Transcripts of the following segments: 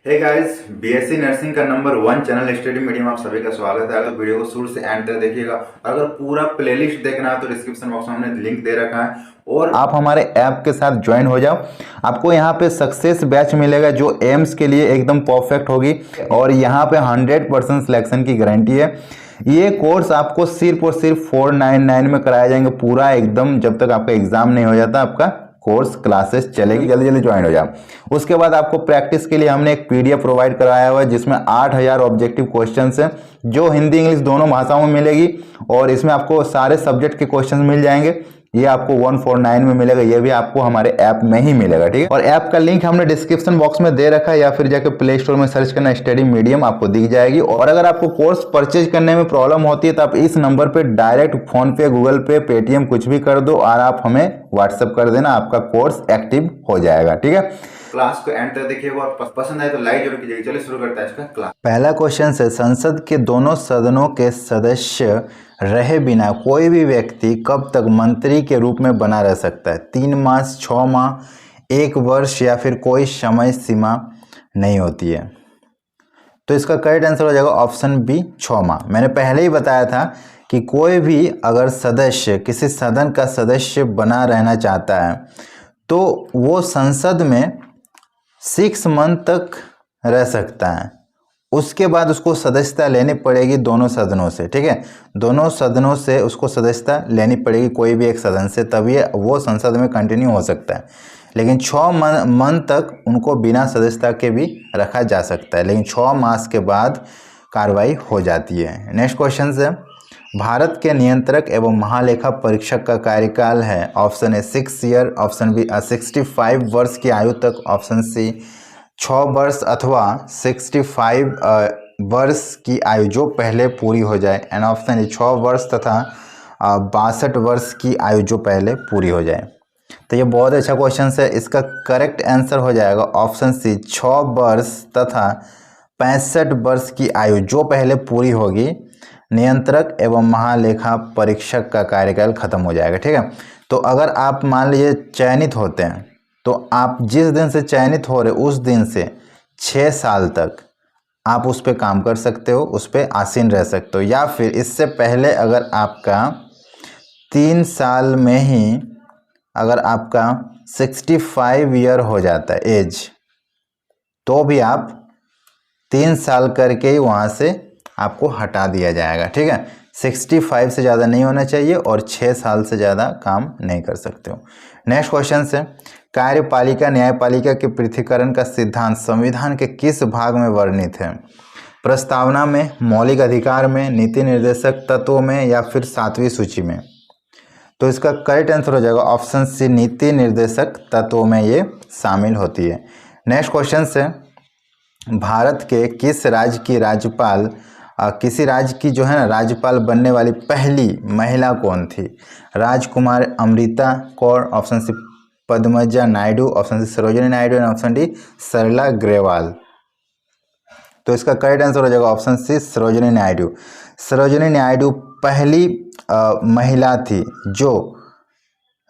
Hey guys, BSc nursing का number 1 channel study medium आप सभी का स्वागत है। अगर वीडियो को शुरू से एंड तक देखिएगा। अगर पूरा प्लेलिस्ट देखना है तो डिस्क्रिप्शन बॉक्स में हमने लिंक दे रखा है और आप हमारे ऐप के साथ ज्वाइन हो जाओ। आपको यहाँ पे सक्सेस बैच मिलेगा जो एम्स के लिए एकदम परफेक्ट होगी और यहाँ पे 100% सिलेक्शन की गारंटी है। ये कोर्स आपको सिर्फ और सिर्फ 499 में कराया जाएंगे पूरा एकदम, जब तक आपका एग्जाम नहीं हो जाता आपका कोर्स क्लासेस चलेगी। जल्दी जल्दी ज्वाइन हो जाओ। उसके बाद आपको प्रैक्टिस के लिए हमने एक पीडीएफ प्रोवाइड कराया हुआ है जिसमें 8000 ऑब्जेक्टिव क्वेश्चंस हैं जो हिंदी इंग्लिश दोनों भाषाओं में मिलेगी और इसमें आपको सारे सब्जेक्ट के क्वेश्चंस मिल जाएंगे। ये आपको 149 में मिलेगा, ये भी आपको हमारे ऐप में ही मिलेगा, ठीक है। और ऐप का लिंक हमने डिस्क्रिप्शन बॉक्स में दे रखा है या फिर जाकर प्ले स्टोर में सर्च करना स्टडी मीडियम, आपको दिख जाएगी। और अगर आपको कोर्स परचेज करने में प्रॉब्लम होती है तो आप इस नंबर पे डायरेक्ट फोन पे, गूगल पे, पेटीएम कुछ भी कर दो और आप हमें व्हाट्सएप कर देना, आपका कोर्स एक्टिव हो जाएगा, ठीक है। क्लास को एंड तक देखिएगा और पसंद आए तो लाइक जरूर कीजिएगा। चलिए शुरू करते हैं इसका क्लास। पहला क्वेश्चन है, संसद के दोनों सदनों के सदस्य रहे बिना कोई भी व्यक्ति कब तक मंत्री के रूप में बना रह सकता है? 3 माह, 6 माह, 1 वर्ष या फिर कोई समय सीमा नहीं होती है। तो इसका करेक्ट आंसर हो जाएगा ऑप्शन बी, 6 माह। मैंने पहले ही बताया था कि कोई भी अगर सदस्य किसी सदन का सदस्य बना रहना चाहता है तो वो संसद में 6 मंथ तक रह सकता है। उसके बाद उसको सदस्यता लेनी पड़ेगी दोनों सदनों से, ठीक है। दोनों सदनों से उसको सदस्यता लेनी पड़ेगी, कोई भी एक सदन से, तभी वो संसद में कंटिन्यू हो सकता है। लेकिन 6 मंथ तक उनको बिना सदस्यता के भी रखा जा सकता है, लेकिन 6 मास के बाद कार्रवाई हो जाती है। नेक्स्ट क्वेश्चन है, भारत के नियंत्रक एवं महालेखा परीक्षक का कार्यकाल है। Option A 6 year, option B 65 वर्ष की आयु तक, ऑप्शन सी 6 वर्ष अथवा 65 वर्ष की आयु जो पहले पूरी हो जाए, एंड ऑप्शन ए 6 वर्ष तथा 62 वर्ष की आयु जो पहले पूरी हो जाए। तो ये बहुत अच्छा क्वेश्चन है। इसका करेक्ट आंसर हो जाएगा ऑप्शन सी 6 वर्ष तथा 65 वर्ष की आयु जो पहले पूरी होगी, नियंत्रक एवं महालेखा परीक्षक का कार्यकाल खत्म हो जाएगा, ठीक है। तो अगर आप मान लीजिए चयनित होते हैं तो आप जिस दिन से चयनित हो रहे उस दिन से 6 साल तक आप उस पर काम कर सकते हो, उस पर आसीन रह सकते हो, या फिर इससे पहले अगर आपका 3 साल में ही अगर आपका 65 ईयर हो जाता है एज, तो भी आप 3 साल करके ही वहाँ से आपको हटा दिया जाएगा, ठीक है। 65 से ज़्यादा नहीं होना चाहिए और 6 साल से ज़्यादा काम नहीं कर सकते हो। नेक्स्ट क्वेश्चन है, कार्यपालिका न्यायपालिका के पृथक्करण का सिद्धांत संविधान के किस भाग में वर्णित है? प्रस्तावना में, मौलिक अधिकार में, नीति निर्देशक तत्वों में या फिर 7वीं सूची में? तो इसका करेक्ट आंसर हो जाएगा ऑप्शन सी, नीति निर्देशक तत्वों में ये शामिल होती है। नेक्स्ट क्वेश्चन है, भारत के किस राज्य की राज्यपाल किसी राज्य की जो है ना राज्यपाल बनने वाली पहली महिला कौन थी? Rajkumar Amrita Kaur, option C Padmaja Naidu, option C Sarojini Naidu, option D Sarla Grewal. तो इसका करेक्ट आंसर हो जाएगा ऑप्शन सी, सरोजिनी नायडू। सरोजिनी नायडू पहली महिला थी जो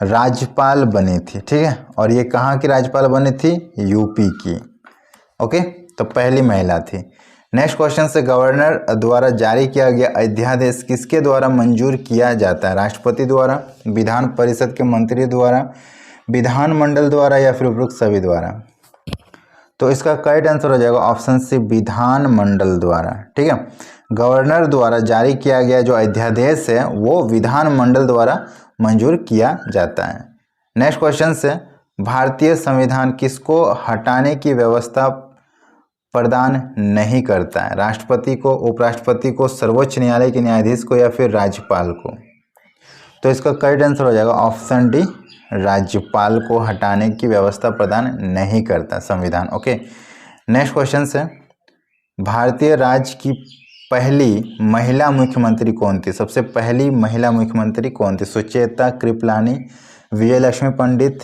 राज्यपाल बनी थी, ठीक है। और ये कहाँ की राज्यपाल बनी थी? यूपी की, ओके। तो पहली महिला थी। नेक्स्ट क्वेश्चन से, गवर्नर द्वारा जारी किया गया अध्यादेश किसके द्वारा मंजूर किया जाता है? राष्ट्रपति द्वारा, विधान परिषद के मंत्री द्वारा, विधानमंडल द्वारा या फिर उपरोक्त सभी द्वारा? तो इसका करेक्ट आंसर हो जाएगा ऑप्शन सी, विधानमंडल द्वारा, ठीक है। गवर्नर द्वारा जारी किया गया जो अध्यादेश है वो विधानमंडल द्वारा मंजूर किया जाता है। नेक्स्ट क्वेश्चन से, भारतीय संविधान किसको हटाने की व्यवस्था प्रदान नहीं करता है? राष्ट्रपति को, उपराष्ट्रपति को, सर्वोच्च न्यायालय के न्यायाधीश को या फिर राज्यपाल को? तो इसका करेक्ट आंसर हो जाएगा ऑप्शन डी, राज्यपाल को हटाने की व्यवस्था प्रदान नहीं करता संविधान, ओके। नेक्स्ट क्वेश्चन है, भारतीय राज्य की पहली महिला मुख्यमंत्री कौन थी? सबसे पहली महिला मुख्यमंत्री कौन थी? सुचेता कृपलानी, विजयलक्ष्मी पंडित,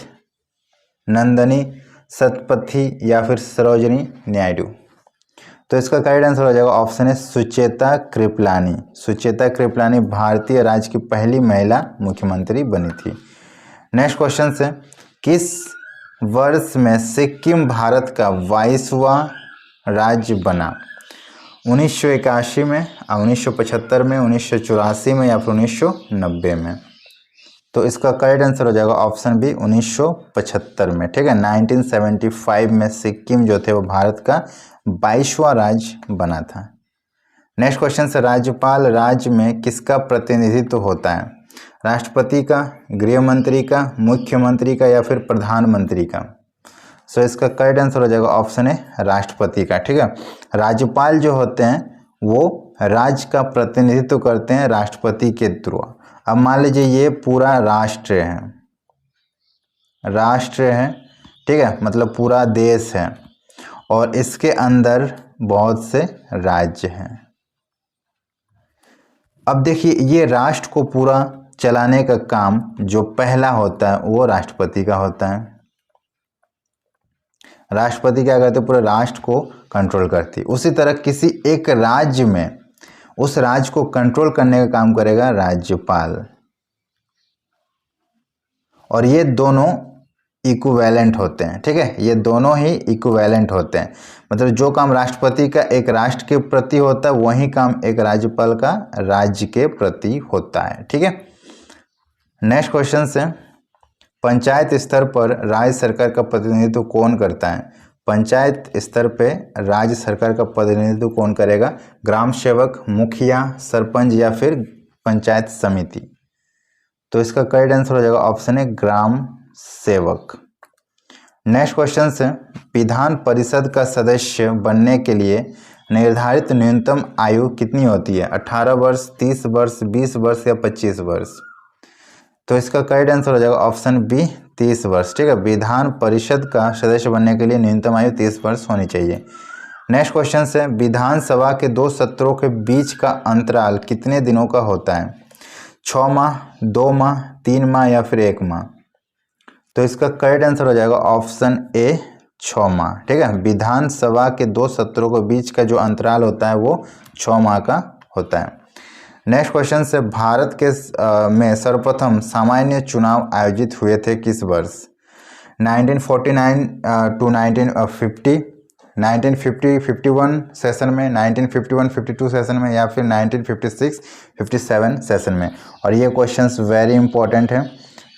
नंदनी सतपथी या फिर सरोजिनी नायडू? तो इसका करेक्ट आंसर हो जाएगा ऑप्शन है सुचेता कृपलानी। सुचेता कृपलानी भारतीय राज्य की पहली महिला मुख्यमंत्री बनी थी। नेक्स्ट क्वेश्चन है, किस वर्ष में सिक्किम भारत का 22वां राज्य बना? 1981 में, 1975 में, 1984 में या फिर 1990 में? तो इसका करेक्ट आंसर हो जाएगा ऑप्शन बी 1975 में। ठीक है, 1975 में सिक्किम जो थे वो भारत का 22वां राज्य बना था। नेक्स्ट क्वेश्चन से, राज्यपाल राज्य में किसका प्रतिनिधित्व होता है? राष्ट्रपति का, गृह मंत्री का, मुख्यमंत्री का या फिर प्रधानमंत्री का? सो इसका करेक्ट आंसर हो जाएगा ऑप्शन ए राष्ट्रपति का। ठीक है, राज्यपाल जो होते हैं वो राज्य का प्रतिनिधित्व करते हैं राष्ट्रपति के थ्रू। अब मान लीजिए ये पूरा राष्ट्र है, ठीक है, मतलब पूरा देश है और इसके अंदर बहुत से राज्य हैं। अब देखिए ये राष्ट्र को पूरा चलाने का काम जो पहला होता है वो राष्ट्रपति का होता है। राष्ट्रपति क्या करते हैं? पूरे राष्ट्र को कंट्रोल करती है। उसी तरह किसी एक राज्य में उस राज्य को कंट्रोल करने का काम करेगा राज्यपाल। और ये दोनों इक्विवेलेंट होते हैं। ठीक है, ये दोनों ही इक्विवेलेंट होते हैं, मतलब जो काम राष्ट्रपति का एक राष्ट्र के प्रति होता है वही काम एक राज्यपाल का राज्य के प्रति होता है। ठीक है, नेक्स्ट क्वेश्चन से, पंचायत स्तर पर राज्य सरकार का प्रतिनिधित्व कौन करता है? पंचायत स्तर पे राज्य सरकार का प्रतिनिधित्व कौन करेगा? ग्राम सेवक, मुखिया, सरपंच या फिर पंचायत समिति? तो इसका करेक्ट आंसर हो जाएगा ऑप्शन है ग्राम सेवक। नेक्स्ट क्वेश्चन से, विधान परिषद का सदस्य बनने के लिए निर्धारित न्यूनतम आयु कितनी होती है? 18 वर्ष, 30 वर्ष, 20 वर्ष या 25 वर्ष? तो इसका करेक्ट आंसर हो जाएगा ऑप्शन बी 30 वर्ष। ठीक है, विधान परिषद का सदस्य बनने के लिए न्यूनतम आयु 30 वर्ष होनी चाहिए। नेक्स्ट क्वेश्चन से, विधानसभा के 2 सत्रों के बीच का अंतराल कितने दिनों का होता है? 6 माह, 2 माह, 3 माह या फिर 1 माह? तो इसका करेक्ट आंसर हो जाएगा ऑप्शन ए 6 माह। ठीक है, विधानसभा के 2 सत्रों के बीच का जो अंतराल होता है वो 6 माह का होता है। नेक्स्ट क्वेश्चन से, भारत के में सर्वप्रथम सामान्य चुनाव आयोजित हुए थे किस वर्ष? 1949 टू 1950, 1950-51 सेशन में, 1951-52 सेशन में या फिर 1956-57 सेशन में? और ये क्वेश्चंस वेरी इंपॉर्टेंट है,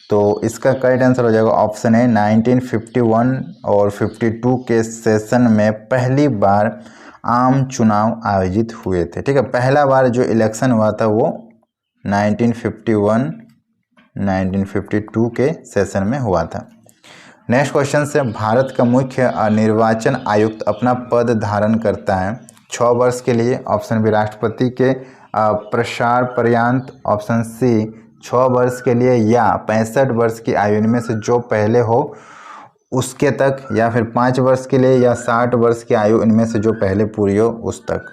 तो इसका करेक्ट आंसर हो जाएगा ऑप्शन है 1951 और 52 के सेशन में पहली बार आम चुनाव आयोजित हुए थे। ठीक है, पहला बार जो इलेक्शन हुआ था वो 1951, 1952 के सेशन में हुआ था। नेक्स्ट क्वेश्चन से, भारत का मुख्य निर्वाचन आयुक्त अपना पद धारण करता है 6 वर्ष के लिए? ऑप्शन बी राष्ट्रपति के प्रसार पर्यंत, ऑप्शन सी 6 वर्ष के लिए या 65 वर्ष की आयु में से जो पहले हो उसके तक, या फिर 5 वर्ष के लिए या 60 वर्ष की आयु इनमें से जो पहले पूरी हो उस तक?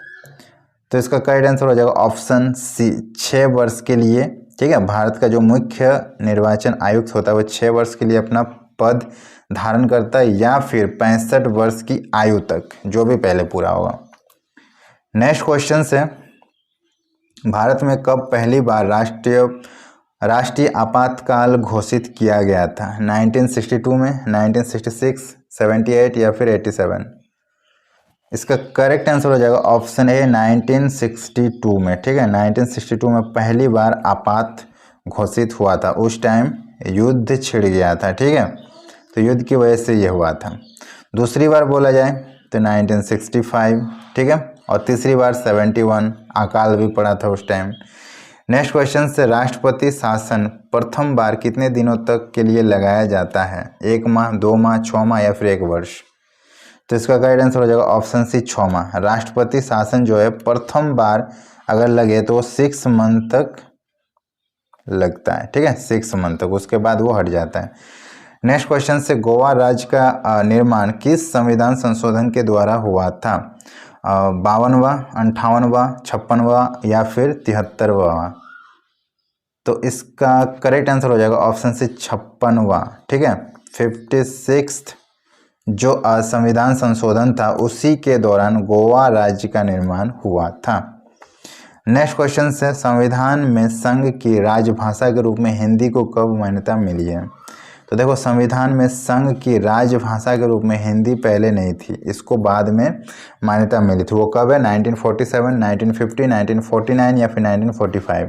तो इसका करेक्ट आंसर हो जाएगा ऑप्शन सी 6 वर्ष के लिए। ठीक है, भारत का जो मुख्य निर्वाचन आयुक्त होता है वो 6 वर्ष के लिए अपना पद धारण करता है या फिर 65 वर्ष की आयु तक, जो भी पहले पूरा होगा। नेक्स्ट क्वेश्चन से, भारत में कब पहली बार राष्ट्रीय आपातकाल घोषित किया गया था? 1962 में, 1966, 78 या फिर 87? इसका करेक्ट आंसर हो जाएगा ऑप्शन ए 1962 में। ठीक है, 1962 में पहली बार आपात घोषित हुआ था। उस टाइम युद्ध छिड़ गया था। ठीक है, तो युद्ध की वजह से ये हुआ था। दूसरी बार बोला जाए तो 1965। ठीक है, और तीसरी बार 71, अकाल भी पड़ा था उस टाइम। नेक्स्ट क्वेश्चन से, राष्ट्रपति शासन प्रथम बार कितने दिनों तक के लिए लगाया जाता है? 1 माह, 2 माह, 6 माह या फिर 1 वर्ष? तो इसका करेक्ट आंसर हो जाएगा ऑप्शन सी 6 माह। राष्ट्रपति शासन जो है प्रथम बार अगर लगे तो 6 मंथ तक लगता है। ठीक है, 6 मंथ तक, उसके बाद वो हट जाता है। नेक्स्ट क्वेश्चन से, गोवा राज्य का निर्माण किस संविधान संशोधन के द्वारा हुआ था? 52वां, 58वां, 56वां या फिर 73वां? तो इसका करेक्ट आंसर हो जाएगा ऑप्शन सी 56वां। ठीक है, 56th जो संविधान संशोधन था उसी के दौरान गोवा राज्य का निर्माण हुआ था। नेक्स्ट क्वेश्चन से, संविधान में संघ की राजभाषा के रूप में हिंदी को कब मान्यता मिली है? तो देखो संविधान में संघ की राजभाषा के रूप में हिंदी पहले नहीं थी, इसको बाद में मान्यता मिली थी। वो कब है? 1947, 1950, 1949 या फिर 1945।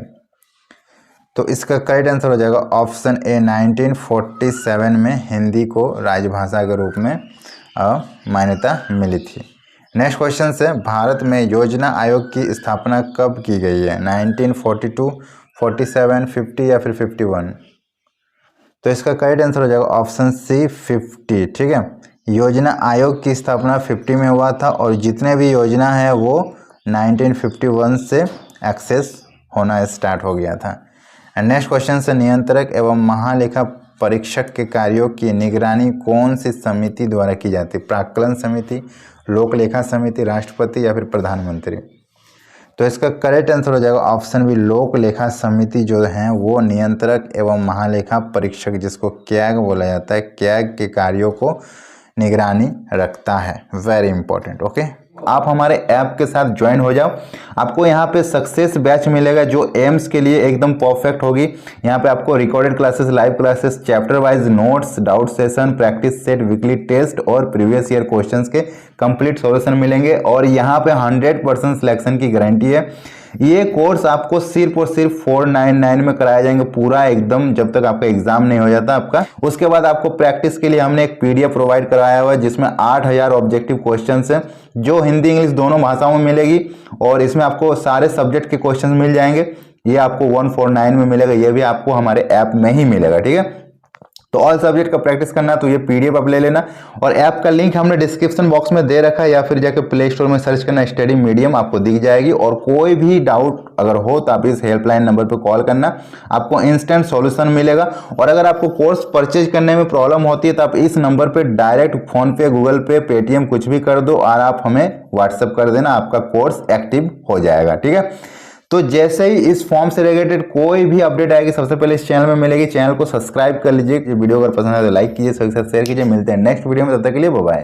तो इसका करेक्ट आंसर हो जाएगा ऑप्शन ए 1947 में हिंदी को राजभाषा के रूप में मान्यता मिली थी। नेक्स्ट क्वेश्चन से, भारत में योजना आयोग की स्थापना कब की गई है? 1942, 47, 50 या फिर 51? तो इसका करेक्ट आंसर हो जाएगा ऑप्शन सी 50। ठीक है, योजना आयोग की स्थापना 50 में हुआ था और जितने भी योजना है वो 1951 से एक्सेस होना स्टार्ट हो गया था। एंड नेक्स्ट क्वेश्चन से, नियंत्रक एवं महालेखा परीक्षक के कार्यों की निगरानी कौन सी समिति द्वारा की जाती है? प्राक्कलन समिति, लोक लेखा समिति, राष्ट्रपति या फिर प्रधानमंत्री? तो इसका करेक्ट आंसर हो जाएगा ऑप्शन बी, लोक लेखा समिति जो है वो नियंत्रक एवं महालेखा परीक्षक, जिसको कैग बोला जाता है, कैग के कार्यों को निगरानी रखता है। Very important. ओके, आप हमारे ऐप के साथ ज्वाइन हो जाओ, आपको यहाँ पे सक्सेस बैच मिलेगा जो एम्स के लिए एकदम परफेक्ट होगी। यहाँ पे आपको recorded classes, live classes, chapter wise notes, doubt session, practice set, weekly test और प्रीवियस ईयर क्वेश्चंस के कंप्लीट सॉल्यूशन मिलेंगे और यहाँ पे 100% सिलेक्शन की गारंटी है। ये कोर्स आपको सिर्फ और सिर्फ 499 में कराया जाएंगे पूरा एकदम, जब तक आपका एग्जाम नहीं हो जाता आपका। उसके बाद आपको प्रैक्टिस के लिए हमने एक पीडीएफ प्रोवाइड कराया हुआ है जिसमें 8000 ऑब्जेक्टिव क्वेश्चंस है जो हिंदी इंग्लिश दोनों भाषाओं में मिलेगी और इसमें आपको सारे सब्जेक्ट के क्वेश्चंस मिल जाएंगे। ये आपको 149 में मिलेगा, ये भी आपको हमारे ऐप में ही मिलेगा। ठीक है, तो ऑल सब्जेक्ट का प्रैक्टिस करना तो ये पीडीएफ आप ले लेना और ऐप का लिंक हमने डिस्क्रिप्शन बॉक्स में दे रखा है या फिर जाकर प्ले स्टोर में सर्च करना, स्टडी मीडियम आपको दिख जाएगी। और कोई भी डाउट अगर हो तो आप इस हेल्पलाइन नंबर पर कॉल करना, आपको इंस्टेंट सॉल्यूशन मिलेगा। और अगर आपको कोर्स परचेज करने में प्रॉब्लम होती है तो आप इस नंबर पर डायरेक्ट फोन पे, गूगल पे, पेटीएम कुछ भी कर दो और आप हमें व्हाट्सएप कर देना, आपका कोर्स एक्टिव हो जाएगा। ठीक है, तो जैसे ही इस फॉर्म से रिलेटेड कोई भी अपडेट आएगी सबसे पहले इस चैनल में मिलेगी। चैनल को सब्सक्राइब कर लीजिए, वीडियो अगर पसंद है तो लाइक कीजिए, सबके साथ शेयर कीजिए। मिलते हैं नेक्स्ट वीडियो में, तब तक के लिए बाय बाय।